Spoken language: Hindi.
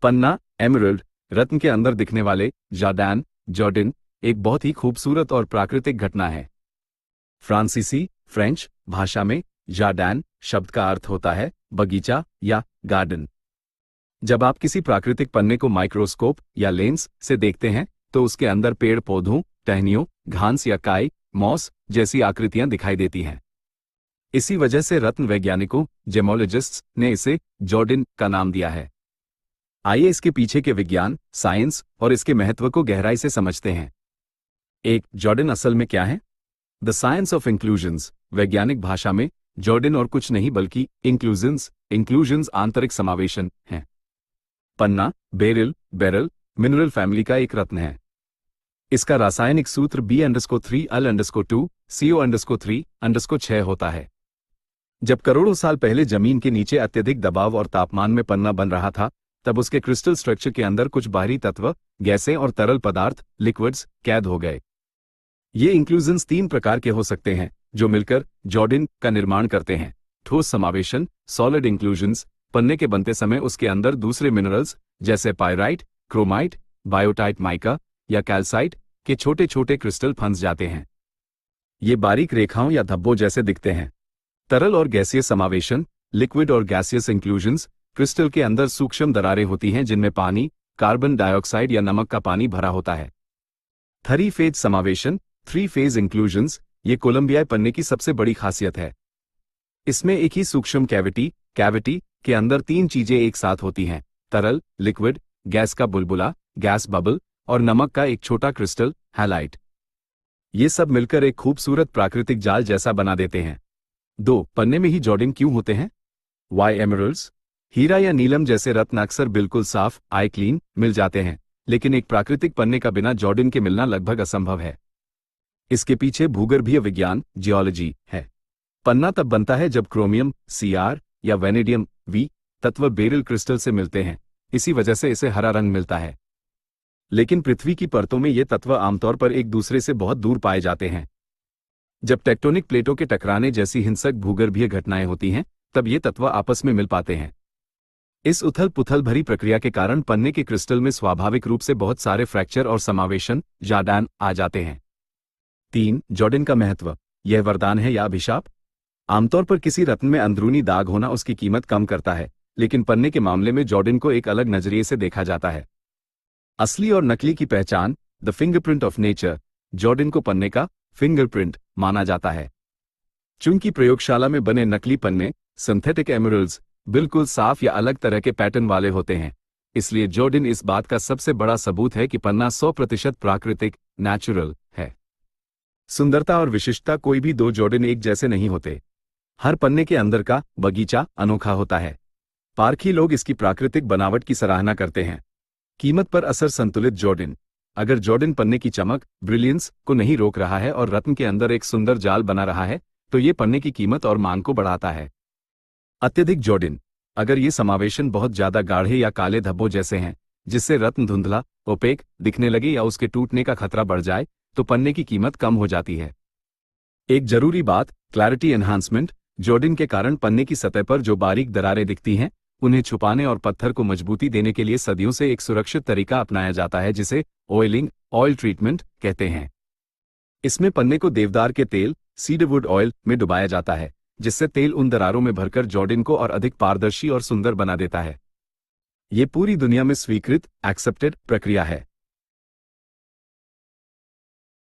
पन्ना एमरल्ड, रत्न के अंदर दिखने वाले जार्डन जॉर्डिन एक बहुत ही खूबसूरत और प्राकृतिक घटना है। फ्रांसीसी फ्रेंच भाषा में जार्डन शब्द का अर्थ होता है बगीचा या गार्डन। जब आप किसी प्राकृतिक पन्ने को माइक्रोस्कोप या लेंस से देखते हैं तो उसके अंदर पेड़ पौधों, टहनियों, घास या काई, मॉस जैसी आकृतियां दिखाई देती हैं। इसी वजह से रत्न वैज्ञानिकों जेमोलॉजिस्ट्स ने इसे जॉर्डिन का नाम दिया है। आइए इसके पीछे के विज्ञान, साइंस और इसके महत्व को गहराई से समझते हैं। एक जॉर्डिन असल में क्या है? The science of inclusions. वैज्ञानिक भाषा में जॉर्डिन और कुछ नहीं बल्कि इंक्लूजन्स आंतरिक समावेशन हैं। पन्ना बेरल मिनरल फैमिली का एक रत्न है। इसका रासायनिक सूत्र B3Al2CO3-6 होता है। जब करोड़ों साल पहले जमीन के नीचे अत्यधिक दबाव और तापमान में पन्ना बन रहा था, तब उसके क्रिस्टल स्ट्रक्चर के अंदर कुछ बाहरी तत्व, गैसें और तरल पदार्थ लिक्विड्स कैद हो गए। ये इंक्लूजन्स 3 प्रकार के हो सकते हैं जो मिलकर जॉर्डिन का निर्माण करते हैं। ठोस समावेशन सॉलिड इंक्लूजन्स, पन्ने के बनते समय उसके अंदर दूसरे मिनरल्स जैसे पायराइट, क्रोमाइट, बायोटाइट माइका या कैल्साइट के छोटे छोटे क्रिस्टल फंस जाते हैं। ये बारीक रेखाओं या धब्बों जैसे दिखते हैं। तरल और गैसीय समावेशन लिक्विड और गैसियस इंक्लूजन्स, क्रिस्टल के अंदर सूक्ष्म दरारें होती हैं जिनमें पानी, कार्बन डाइऑक्साइड या नमक का पानी भरा होता है। 3 फेज समावेशन 3 फेज इंक्लूजन्स, ये कोलंबियाई पन्ने की सबसे बड़ी खासियत है। इसमें एक ही सूक्ष्म कैविटी के अंदर 3 चीजें एक साथ होती हैं: तरल लिक्विड, गैस का बुलबुला गैस बबल और नमक का एक छोटा क्रिस्टल हैलाइट। ये सब मिलकर एक खूबसूरत प्राकृतिक जाल जैसा बना देते हैं। 2 पन्ने में ही जॉर्डिन क्यों होते हैं? Y emeralds. हीरा या नीलम जैसे रत्न अक्सर बिल्कुल साफ आई क्लीन मिल जाते हैं, लेकिन एक प्राकृतिक पन्ने का बिना जॉर्डिन के मिलना लगभग असंभव है। इसके पीछे भूगर्भीय विज्ञान जियोलॉजी है। पन्ना तब बनता है जब क्रोमियम Cr या वेनेडियम V तत्व बेरिल क्रिस्टल से मिलते हैं, इसी वजह से इसे हरा रंग मिलता है। लेकिन पृथ्वी की परतों में ये तत्व आमतौर पर एक दूसरे से बहुत दूर पाए जाते हैं। जब टेक्टोनिक प्लेटों के टकराने जैसी हिंसक भूगर्भीय घटनाएं होती हैं, तब ये तत्व आपस में मिल पाते हैं। इस उथल पुथल भरी प्रक्रिया के कारण पन्ने के क्रिस्टल में स्वाभाविक रूप से बहुत सारे फ्रैक्चर और समावेशन जार्डन आ जाते हैं। 3 जॉर्डिन का महत्व, यह वरदान है या अभिशाप? आमतौर पर किसी रत्न में अंदरूनी दाग होना उसकी कीमत कम करता है, लेकिन पन्ने के मामले में जॉर्डिन को एक अलग नजरिए से देखा जाता है। असली और नकली की पहचान the fingerprint of nature. Jordin को पन्ने का फिंगरप्रिंट माना जाता है। चूंकि प्रयोगशाला में बने नकली पन्ने सिंथेटिक एमरल्ड्स बिल्कुल साफ या अलग तरह के पैटर्न वाले होते हैं, इसलिए जॉर्डिन इस बात का सबसे बड़ा सबूत है कि पन्ना 100% प्राकृतिक नेचुरल है। सुंदरता और विशिष्टता, कोई भी 2 जॉर्डिन एक जैसे नहीं होते। हर पन्ने के अंदर का बगीचा अनोखा होता है। पारखी लोग इसकी प्राकृतिक बनावट की सराहना करते हैं। कीमत पर असर संतुलित जॉर्डिन। अगर जॉर्डिन पन्ने की चमक ब्रिलियंस को नहीं रोक रहा है और रत्न के अंदर एक सुंदर जाल बना रहा है, तो ये पन्ने की कीमत और मांग को बढ़ाता है। अत्यधिक जॉर्डिन। अगर ये समावेशन बहुत ज्यादा गाढ़े या काले धब्बों जैसे हैं, जिससे रत्न धुंधला ओपेक दिखने लगे या उसके टूटने का खतरा बढ़ जाए, तो पन्ने की कीमत कम हो जाती है। एक जरूरी बात, क्लैरिटी एनहांसमेंट। जॉर्डिन के कारण पन्ने की सतह पर जो बारीक दरारें दिखती हैं, उन्हें छुपाने और पत्थर को मजबूती देने के लिए सदियों से एक सुरक्षित तरीका अपनाया जाता है जिसे ऑयल ट्रीटमेंट कहते हैं। इसमें पन्ने को देवदार के तेल सीडरवुड ऑयल में डुबाया जाता है, जिससे तेल उन दरारों में भरकर जॉर्डिन को और अधिक पारदर्शी और सुंदर बना देता है। ये पूरी दुनिया में स्वीकृत एक्सेप्टेड प्रक्रिया है।